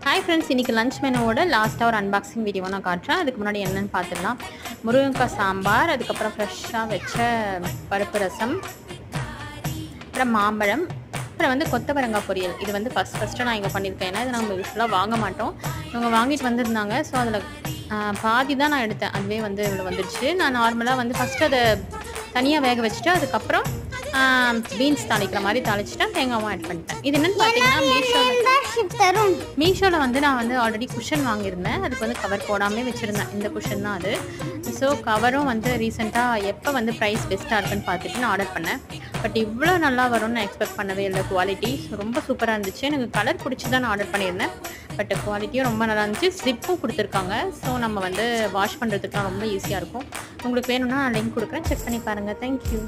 Hi friends, இன்றைக்கி lunch மெனுவோட லாஸ்ட்டாக ஒரு அன்பாக்சிங் வீடியோ நான் காட்டுறேன். அதுக்கு முன்னாடி என்னென்னு பார்த்துடலாம். முருங்கைக்காய் சாம்பார், அதுக்கப்புறம் ஃப்ரெஷ்ஷாக வச்ச பருப்பு ரசம், அப்புறம் மாம்பழம், அப்புறம் வந்து கொத்தவரங்காய் பொரியல். இது வந்து ஃபஸ்ட்டு நான் இங்கே பண்ணியிருக்கேன். ஏன்னா இது நம்ம யூஸ்ஃபுல்லாக வாங்க மாட்டோம். இவங்க வாங்கிட்டு வந்திருந்தாங்க. ஸோ அதில் பாதி தான் நான் எடுத்தேன். அதுவே வந்து இவ்வளோ வந்துடுச்சு. நான் நார்மலாக வந்து ஃபஸ்ட்டு அதை தனியாக வேக வச்சுட்டு அதுக்கப்புறம் பீன்ஸ் தாளிக்கிற மாதிரி தாளிச்சுட்டேன். தேங்காவும் ஆட் பண்ணிட்டேன். இது என்னென்னு பார்த்தீங்கன்னா மீஷோவில் வந்து நான் வந்து ஆல்ரெடி குஷன் வாங்கியிருந்தேன். அதுக்கு வந்து கவர் போடாமே வச்சுருந்தேன். இந்த குஷன் தான் அது. ஸோ கவரும் வந்து ரீசெண்டாக எப்போ வந்து ப்ரைஸ் பெஸ்ட்டாக இருக்குன்னு பார்த்துட்டு நான் ஆர்டர் பண்ணேன். பட் இவ்வளோ நல்லா வரும்னு நான் எக்ஸ்பெக்ட் பண்ணவே இல்லை. குவாலிட்டி ரொம்ப சூப்பராக இருந்துச்சு. எனக்கு கலர் பிடிச்சி தான் நான் ஆர்டர் பண்ணியிருந்தேன். பட் குவாலிட்டியும் ரொம்ப நல்லா இருந்துச்சு. ஸ்லிப்பும் கொடுத்துருக்காங்க. ஸோ நம்ம வந்து வாஷ் பண்ணுறதுக்குலாம் ரொம்ப ஈஸியாக இருக்கும். உங்களுக்கு வேணும்னா நான் லிங்க் கொடுக்குறேன், செக் பண்ணி பாருங்கள். தேங்க்யூ.